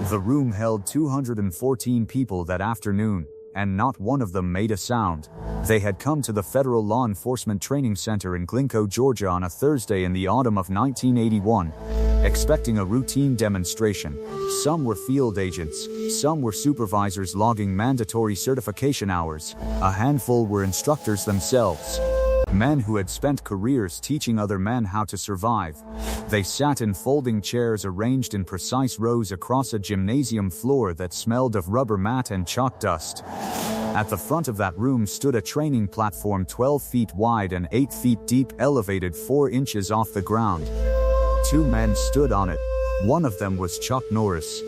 The room held 214 people that afternoon, and not one of them made a sound. They had come to the Federal Law Enforcement Training Center in Glencoe, Georgia on a Thursday in the autumn of 1981, expecting a routine demonstration. Some were field agents, some were supervisors logging mandatory certification hours, a handful were instructors themselves. Men who had spent careers teaching other men how to survive. They sat in folding chairs arranged in precise rows across a gymnasium floor that smelled of rubber mat and chalk dust. At the front of that room stood a training platform 12 feet wide and 8 feet deep, elevated 4 inches off the ground. 2 men stood on it. One of them was Chuck Norris.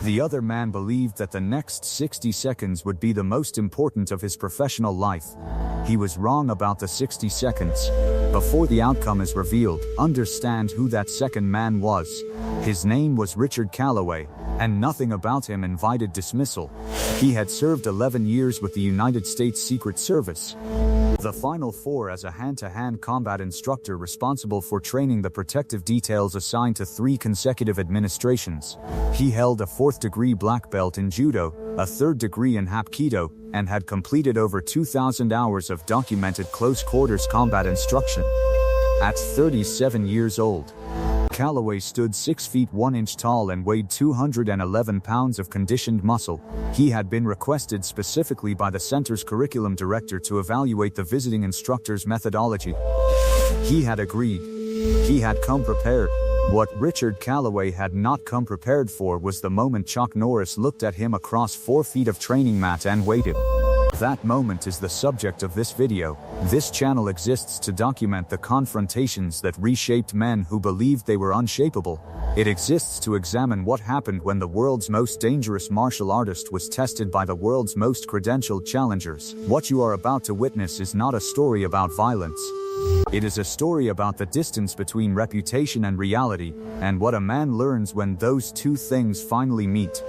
The other man believed that the next 60 seconds would be the most important of his professional life. He was wrong about the 60 seconds. Before the outcome is revealed, understand who that second man was. His name was Richard Calloway, and nothing about him invited dismissal. He had served 11 years with the United States Secret Service. The final 4 as a hand-to-hand combat instructor responsible for training the protective details assigned to 3 consecutive administrations. He held a 4th-degree black belt in judo, a 3rd degree in hapkido, and had completed over 2,000 hours of documented close-quarters combat instruction. At 37 years old, Calloway stood 6 feet 1 inch tall and weighed 211 pounds of conditioned muscle. He had been requested specifically by the center's curriculum director to evaluate the visiting instructor's methodology. He had agreed. He had come prepared. What Richard Calloway had not come prepared for was the moment Chuck Norris looked at him across 4 feet of training mat and waited. That moment is the subject of this video. This channel exists to document the confrontations that reshaped men who believed they were unshapeable. It exists to examine what happened when the world's most dangerous martial artist was tested by the world's most credentialed challengers. What you are about to witness is not a story about violence. It is a story about the distance between reputation and reality, and what a man learns when those 2 things finally meet.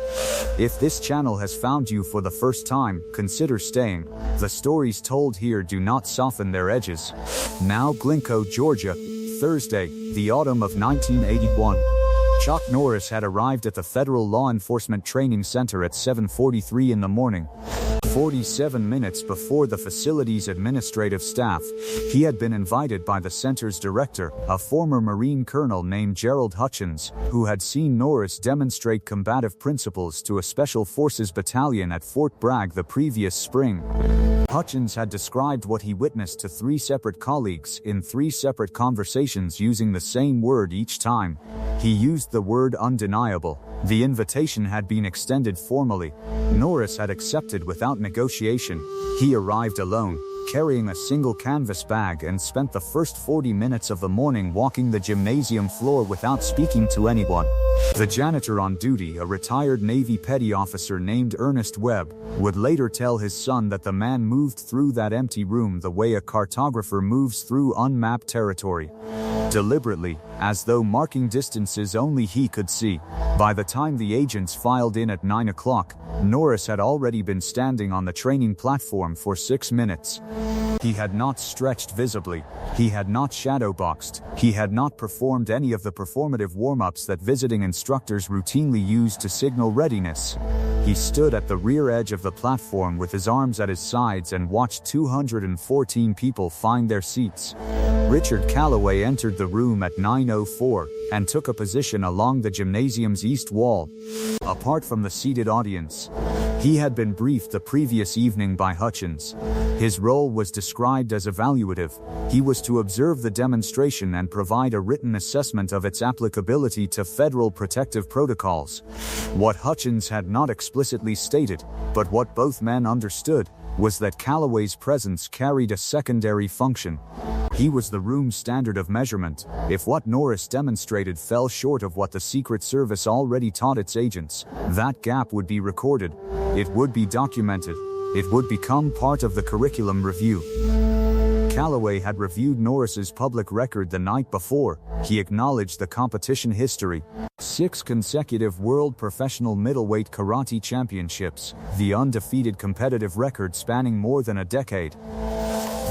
If this channel has found you for the first time, consider staying. The stories told here do not soften their edges. Now, Glencoe, Georgia, Thursday, the autumn of 1981. Chuck Norris had arrived at the Federal Law Enforcement Training Center at 7:43 in the morning. 47 minutes before the facility's administrative staff, he had been invited by the center's director, a former Marine colonel named Gerald Hutchins, who had seen Norris demonstrate combative principles to a Special Forces battalion at Fort Bragg the previous spring. Hutchins had described what he witnessed to 3 separate colleagues in 3 separate conversations using the same word each time. He used the word undeniable. The invitation had been extended formally. Norris had accepted without negotiation. He arrived alone, carrying a single canvas bag, and spent the first 40 minutes of the morning walking the gymnasium floor without speaking to anyone. The janitor on duty, a retired Navy petty officer named Ernest Webb, would later tell his son that the man moved through that empty room the way a cartographer moves through unmapped territory. Deliberately, as though marking distances only he could see. By the time the agents filed in at 9 o'clock, Norris had already been standing on the training platform for 6 minutes. He had not stretched visibly. He had not shadowboxed. He had not performed any of the performative warm-ups that visiting instructors routinely use to signal readiness. He stood at the rear edge of the platform with his arms at his sides and watched 214 people find their seats. Richard Calloway entered the room at 9:04 and took a position along the gymnasium's east wall, apart from the seated audience. He had been briefed the previous evening by Hutchins. His role was described as evaluative. He was to observe the demonstration and provide a written assessment of its applicability to federal protective protocols. What Hutchins had not explicitly stated, but what both men understood, was that Calloway's presence carried a secondary function. He was the room's standard of measurement. If what Norris demonstrated fell short of what the Secret Service already taught its agents, that gap would be recorded. It would be documented. It would become part of the curriculum review. Calloway had reviewed Norris's public record the night before. He acknowledged the competition history. 6 consecutive World Professional Middleweight Karate Championships, the undefeated competitive record spanning more than a decade.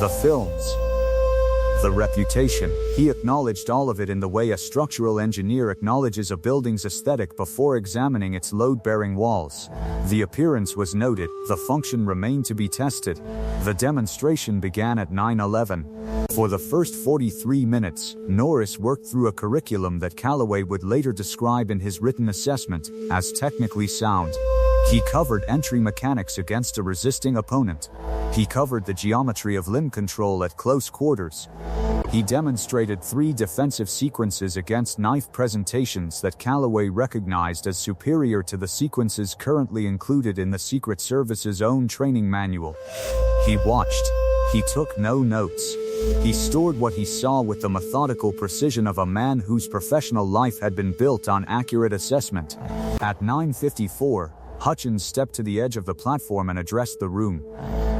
The films. The reputation. He acknowledged all of it in the way a structural engineer acknowledges a building's aesthetic before examining its load-bearing walls. The appearance was noted, the function remained to be tested. The demonstration began at 9:11. For the first 43 minutes, Norris worked through a curriculum that Callaway would later describe in his written assessment as technically sound. He covered entry mechanics against a resisting opponent. He covered the geometry of limb control at close quarters. He demonstrated 3 defensive sequences against knife presentations that Callaway recognized as superior to the sequences currently included in the Secret Service's own training manual. He watched. He took no notes. He stored what he saw with the methodical precision of a man whose professional life had been built on accurate assessment. At 9:54, Hutchins stepped to the edge of the platform and addressed the room.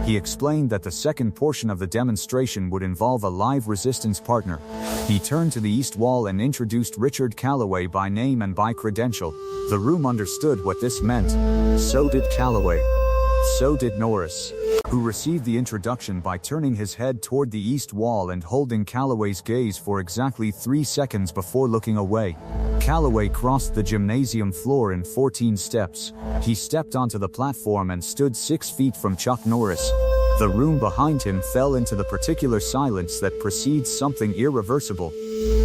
He explained that the second portion of the demonstration would involve a live resistance partner. He turned to the east wall and introduced Richard Callaway by name and by credential. The room understood what this meant. So did Callaway. So did Norris, who received the introduction by turning his head toward the east wall and holding Callaway's gaze for exactly 3 seconds before looking away. Callaway crossed the gymnasium floor in 14 steps. He stepped onto the platform and stood 6 feet from Chuck Norris. The room behind him fell into the particular silence that precedes something irreversible.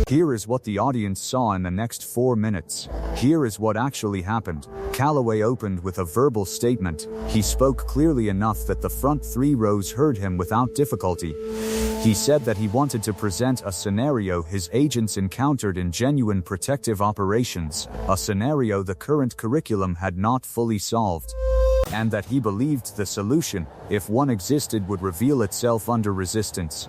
Here is what the audience saw in the next 4 minutes. Here is what actually happened. Callaway opened with a verbal statement. He spoke clearly enough that the front 3 rows heard him without difficulty. He said that he wanted to present a scenario his agents encountered in genuine protective operations, a scenario the current curriculum had not fully solved, and that he believed the solution, if one existed, would reveal itself under resistance.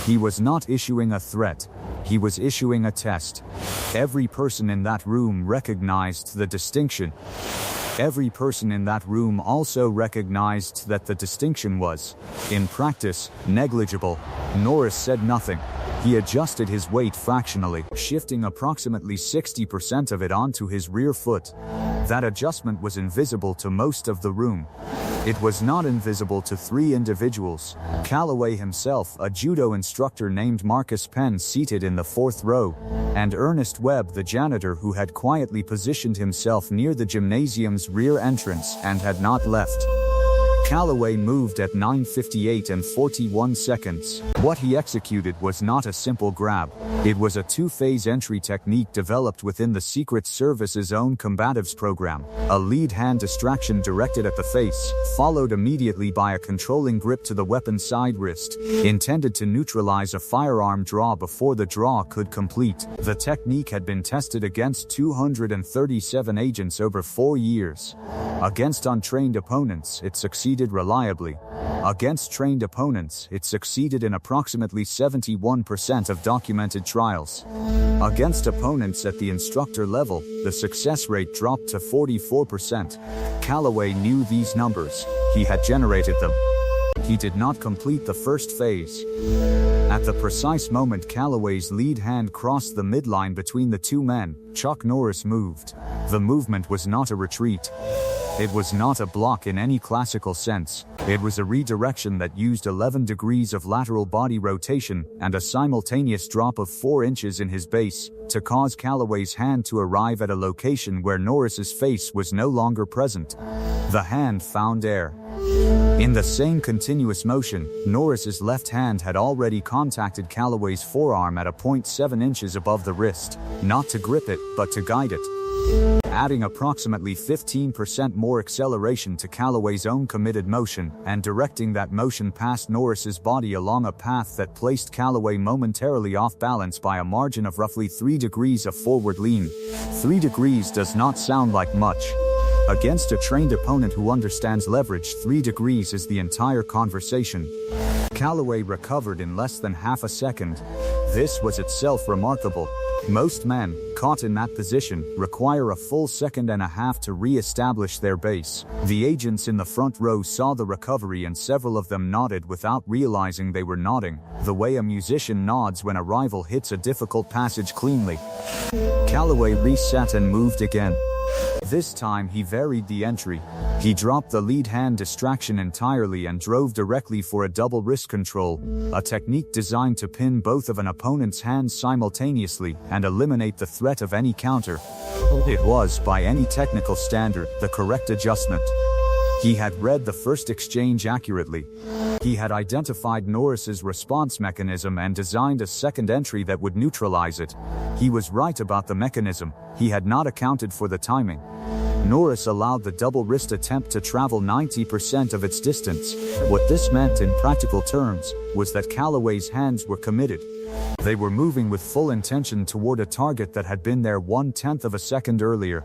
He was not issuing a threat. He was issuing a test. Every person in that room recognized the distinction. Every person in that room also recognized that the distinction was, in practice, negligible. Norris said nothing. He adjusted his weight fractionally, shifting approximately 60% of it onto his rear foot. That adjustment was invisible to most of the room. It was not invisible to 3 individuals. Callaway himself, a judo instructor named Marcus Penn seated in the 4th row, and Ernest Webb, the janitor who had quietly positioned himself near the gymnasium's rear entrance and had not left. Callaway moved at 9:58 and 41 seconds. What he executed was not a simple grab. It was a 2-phase entry technique developed within the Secret Service's own combatives program. A lead hand distraction directed at the face, followed immediately by a controlling grip to the weapon's side wrist, intended to neutralize a firearm draw before the draw could complete. The technique had been tested against 237 agents over 4 years. Against untrained opponents, it succeeded reliably. Against trained opponents, it succeeded in approximately 71% of documented trials. Against opponents at the instructor level, the success rate dropped to 44%. Callaway knew these numbers. He had generated them. He did not complete the first phase. At the precise moment Callaway's lead hand crossed the midline between the 2 men, Chuck Norris moved. The movement was not a retreat. It was not a block in any classical sense. It was a redirection that used 11 degrees of lateral body rotation and a simultaneous drop of 4 inches in his base to cause Callaway's hand to arrive at a location where Norris's face was no longer present. The hand found air. In the same continuous motion, Norris's left hand had already contacted Callaway's forearm at a point 7 inches above the wrist, not to grip it, but to guide it, adding approximately 15% more acceleration to Callaway's own committed motion, and directing that motion past Norris's body along a path that placed Callaway momentarily off balance by a margin of roughly 3 degrees of forward lean. 3 degrees does not sound like much. Against a trained opponent who understands leverage, 3 degrees is the entire conversation. Callaway recovered in less than half a second. This was itself remarkable. Most men, caught in that position, require a full 1.5 seconds to re-establish their base. The agents in the front row saw the recovery and several of them nodded without realizing they were nodding, the way a musician nods when a rival hits a difficult passage cleanly. Callaway reset and moved again. This time he varied the entry. He dropped the lead hand distraction entirely and drove directly for a double wrist control, a technique designed to pin both of an opponent's hands simultaneously and eliminate the threat of any counter. It was, by any technical standard, the correct adjustment. He had read the first exchange accurately. He had identified Norris's response mechanism and designed a second entry that would neutralize it. He was right about the mechanism. He had not accounted for the timing. Norris allowed the double wrist attempt to travel 90% of its distance. What this meant in practical terms was that Callaway's hands were committed. They were moving with full intention toward a target that had been there 1/10 of a second earlier.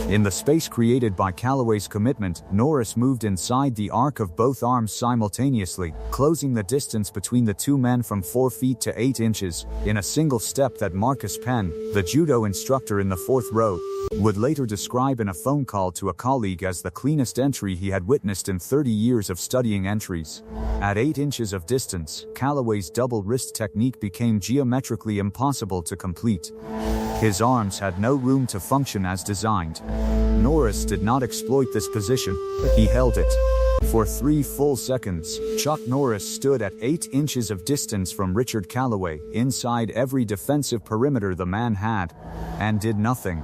In the space created by Callaway's commitment, Norris moved inside the arc of both arms simultaneously, closing the distance between the two men from 4 feet to 8 inches, in a single step that Marcus Penn, the judo instructor in the 4th row, would later describe in a phone call to a colleague as the cleanest entry he had witnessed in 30 years of studying entries. At 8 inches of distance, Callaway's double wrist technique became geometrically impossible to complete. His arms had no room to function as designed. Norris did not exploit this position. He held it. For 3 full seconds, Chuck Norris stood at 8 inches of distance from Richard Callaway, inside every defensive perimeter the man had, and did nothing.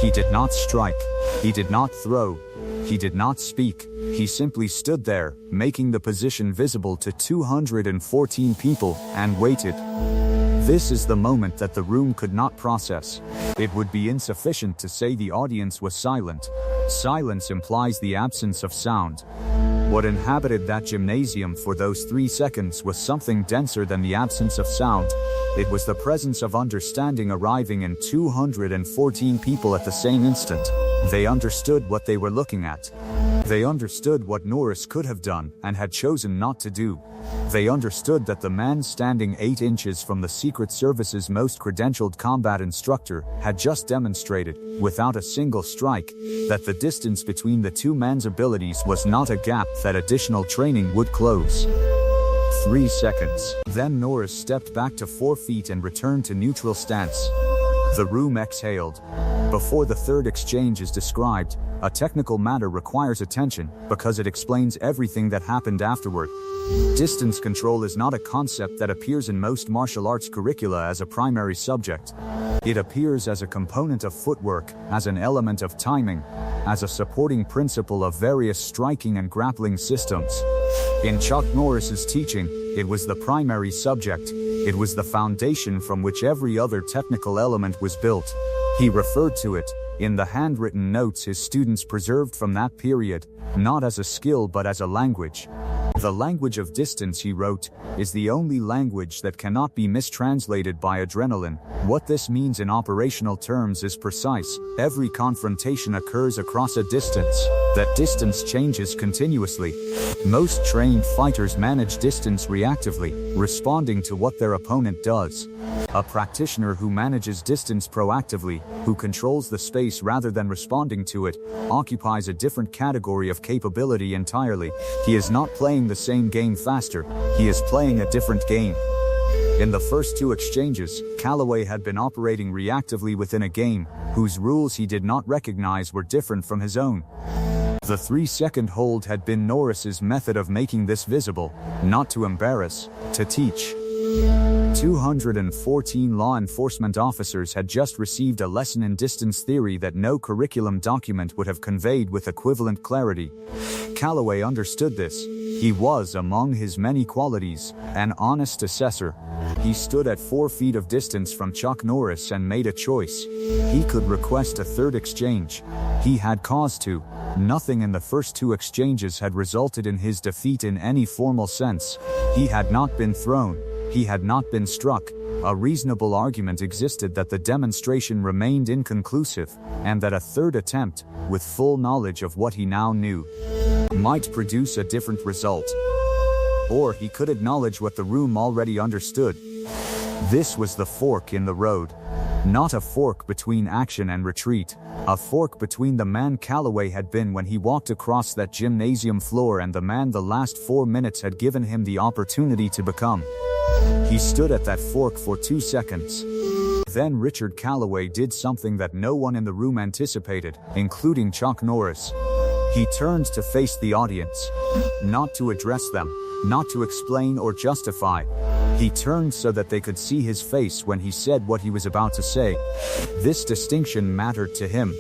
He did not strike. He did not throw. He did not speak. He simply stood there, making the position visible to 214 people, and waited. This is the moment that the room could not process. It would be insufficient to say the audience was silent. Silence implies the absence of sound. What inhabited that gymnasium for those 3 seconds was something denser than the absence of sound. It was the presence of understanding arriving in 214 people at the same instant. They understood what they were looking at. They understood what Norris could have done and had chosen not to do. They understood that the man standing 8 inches from the Secret Service's most credentialed combat instructor had just demonstrated, without a single strike, that the distance between the two men's abilities was not a gap that additional training would close. 3 seconds. Then Norris stepped back to 4 feet and returned to neutral stance. The room exhaled. Before the third exchange is described, a technical matter requires attention because it explains everything that happened afterward. Distance control is not a concept that appears in most martial arts curricula as a primary subject. It appears as a component of footwork, as an element of timing, as a supporting principle of various striking and grappling systems. In Chuck Norris's teaching, it was the primary subject. It was the foundation from which every other technical element was built. He referred to it, in the handwritten notes his students preserved from that period, not as a skill but as a language. The language of distance, he wrote, is the only language that cannot be mistranslated by adrenaline. What this means in operational terms is precise. Every confrontation occurs across a distance. That distance changes continuously. Most trained fighters manage distance reactively, responding to what their opponent does. A practitioner who manages distance proactively, who controls the space rather than responding to it, occupies a different category of capability entirely. He is not playing the same game faster, he is playing a different game. In the first 2 exchanges, Callaway had been operating reactively within a game, whose rules he did not recognize were different from his own. The 3-second hold had been Norris's method of making this visible, not to embarrass, to teach. 214 law enforcement officers had just received a lesson in distance theory that no curriculum document would have conveyed with equivalent clarity. Callaway understood this. He was, among his many qualities, an honest assessor. He stood at 4 feet of distance from Chuck Norris and made a choice. He could request a third exchange. He had cause to. Nothing in the first 2 exchanges had resulted in his defeat in any formal sense. He had not been thrown. He had not been struck. A reasonable argument existed that the demonstration remained inconclusive, and that a third attempt, with full knowledge of what he now knew, might produce a different result. Or he could acknowledge what the room already understood. This was the fork in the road. Not a fork between action and retreat. A fork between the man Callaway had been when he walked across that gymnasium floor and the man the last 4 minutes had given him the opportunity to become. He stood at that fork for 2 seconds. Then Richard Callaway did something that no one in the room anticipated, including Chuck Norris. He turned to face the audience, not to address them, not to explain or justify. He turned so that they could see his face when he said what he was about to say. This distinction mattered to him.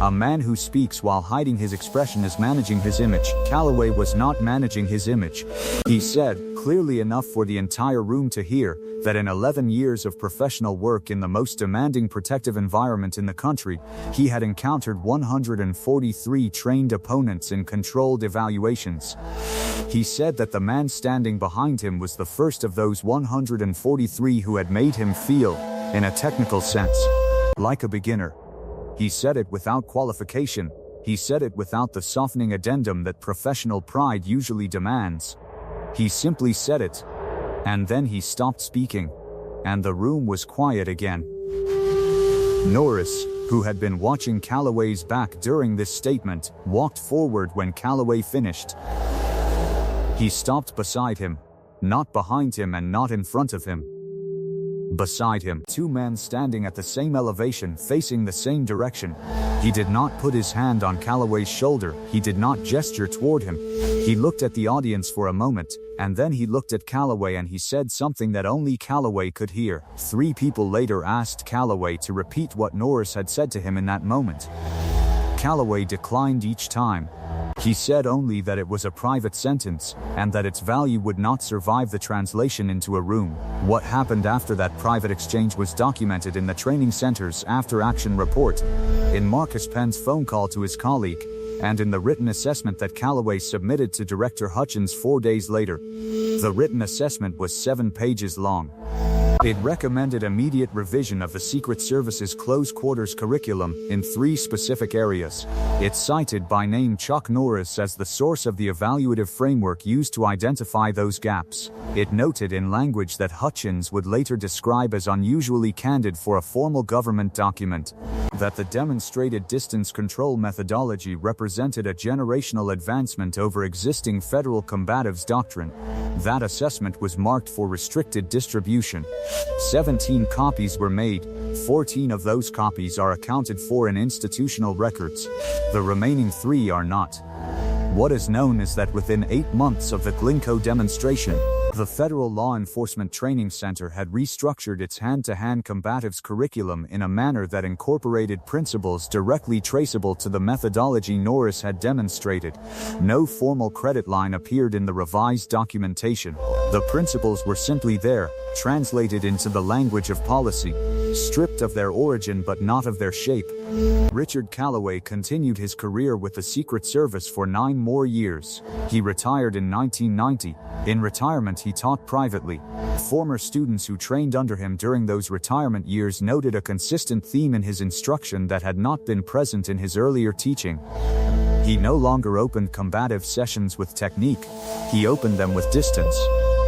A man who speaks while hiding his expression is managing his image. Calloway was not managing his image. He said, clearly enough for the entire room to hear, that in 11 years of professional work in the most demanding protective environment in the country, he had encountered 143 trained opponents in controlled evaluations. He said that the man standing behind him was the first of those 143 who had made him feel, in a technical sense, like a beginner. He said it without qualification. He said it without the softening addendum that professional pride usually demands. He simply said it. And then he stopped speaking. And the room was quiet again. Norris, who had been watching Calloway's back during this statement, walked forward when Calloway finished. He stopped beside him. Not behind him and not in front of him. Beside him, two men standing at the same elevation facing the same direction. He did not put his hand on Calloway's shoulder. He did not gesture toward him. He looked at the audience for a moment, and then he looked at Calloway and he said something that only Calloway could hear. 3 people later asked Calloway to repeat what Norris had said to him in that moment. Calloway declined each time. He said only that it was a private sentence, and that its value would not survive the translation into a room. What happened after that private exchange was documented in the training center's after-action report, in Marcus Penn's phone call to his colleague, and in the written assessment that Calloway submitted to Director Hutchins 4 days later. The written assessment was 7 pages long. It recommended immediate revision of the Secret Service's close quarters curriculum in 3 specific areas. It cited by name Chuck Norris as the source of the evaluative framework used to identify those gaps. It noted in language that Hutchins would later describe as unusually candid for a formal government document, that the demonstrated distance control methodology represented a generational advancement over existing federal combatives doctrine. That assessment was marked for restricted distribution. 17 copies were made. 14 of those copies are accounted for in institutional records. The remaining 3 are not. What is known is that within 8 months of the Glencoe demonstration, the Federal Law Enforcement Training Center had restructured its hand-to-hand combatives curriculum in a manner that incorporated principles directly traceable to the methodology Norris had demonstrated. No formal credit line appeared in the revised documentation. The principles were simply there, translated into the language of policy, stripped of their origin but not of their shape. Richard Calloway continued his career with the Secret Service for 9 more years. He retired in 1990. In retirement, he taught privately. Former students who trained under him during those retirement years noted a consistent theme in his instruction that had not been present in his earlier teaching. He no longer opened combative sessions with technique. He opened them with distance.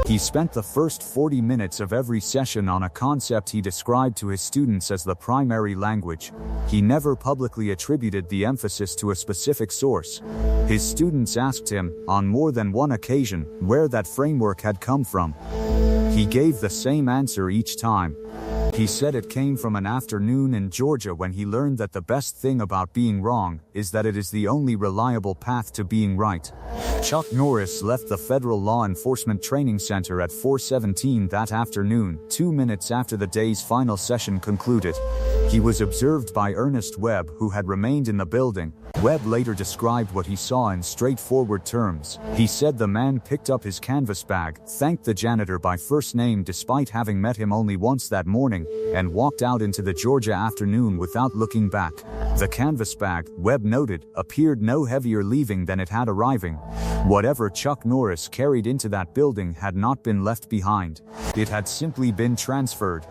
He spent the first 40 minutes of every session on a concept he described to his students as the primary language. He never publicly attributed the emphasis to a specific source. His students asked him, on more than one occasion, where that framework had come from. He gave the same answer each time. He said it came from an afternoon in Georgia when he learned that the best thing about being wrong is that it is the only reliable path to being right. Chuck Norris left the Federal Law Enforcement Training Center at 4:17 that afternoon, 2 minutes after the day's final session concluded. He was observed by Ernest Webb, who had remained in the building. Webb later described what he saw in straightforward terms. He said the man picked up his canvas bag, thanked the janitor by first name despite having met him only once that morning, and walked out into the Georgia afternoon without looking back. The canvas bag, Webb noted, appeared no heavier leaving than it had arriving. Whatever Chuck Norris carried into that building had not been left behind. It had simply been transferred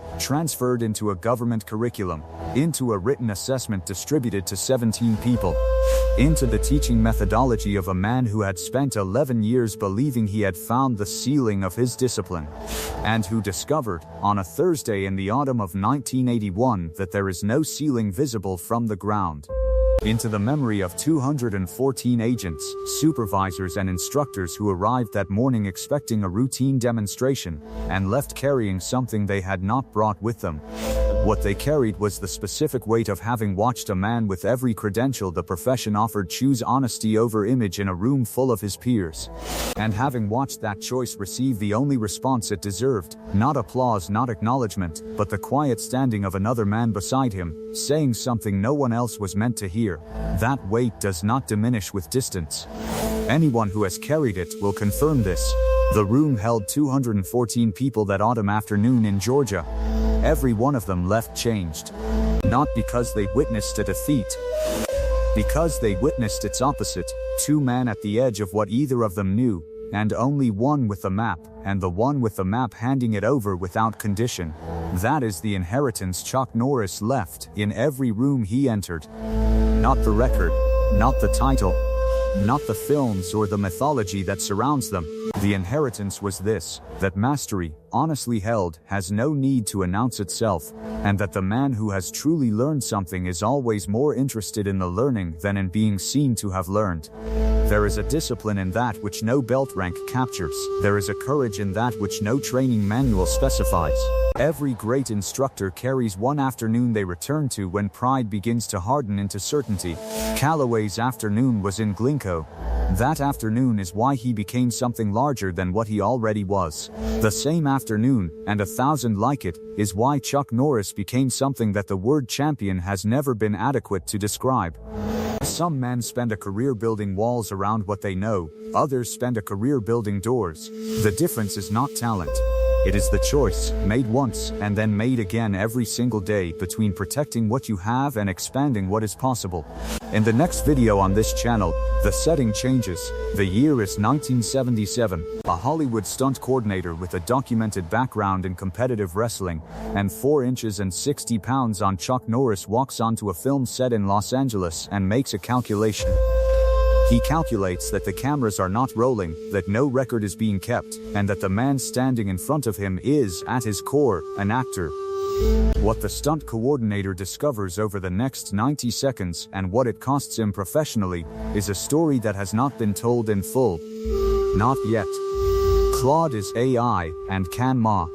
into a government curriculum, into a written assessment distributed to 17 people, into the teaching methodology of a man who had spent 11 years believing he had found the ceiling of his discipline, and who discovered, on a Thursday in the autumn of 1981, that there is no ceiling visible from the ground. into the memory of 214 agents, supervisors and instructors who arrived that morning expecting a routine demonstration, and left carrying something they had not brought with them. What they carried was the specific weight of having watched a man with every credential the profession offered choose honesty over image in a room full of his peers. And having watched that choice receive the only response it deserved, not applause, not acknowledgement, but the quiet standing of another man beside him, saying something no one else was meant to hear. That weight does not diminish with distance. Anyone who has carried it will confirm this. The room held 214 people that autumn afternoon in Georgia. Every one of them left changed. Not because they witnessed a defeat, because they witnessed its opposite, two men at the edge of what either of them knew, and only one with the map, and the one with the map handing it over without condition. That is the inheritance Chuck Norris left in every room he entered. Not the record, not the title, not the films or the mythology that surrounds them. The inheritance was this, that mastery, honestly held, has no need to announce itself, and that the man who has truly learned something is always more interested in the learning than in being seen to have learned. There is a discipline in that which no belt rank captures. There is a courage in that which no training manual specifies. Every great instructor carries one afternoon they return to when pride begins to harden into certainty. Calloway's afternoon was in Glencoe. That afternoon is why he became something larger than what he already was. The same afternoon, and 1,000 like it, is why Chuck Norris became something that the word champion has never been adequate to describe. Some men spend a career building walls around what they know, others spend a career building doors. The difference is not talent. It is the choice, made once and then made again every single day, between protecting what you have and expanding what is possible. In the next video on this channel, the setting changes. The year is 1977. A Hollywood stunt coordinator with a documented background in competitive wrestling and 4 inches and 60 pounds on Chuck Norris walks onto a film set in Los Angeles and makes a calculation. He calculates that the cameras are not rolling, that no record is being kept, and that the man standing in front of him is, at his core, an actor. What the stunt coordinator discovers over the next 90 seconds and what it costs him professionally is a story that has not been told in full. Not yet. Claude is AI and can Ma.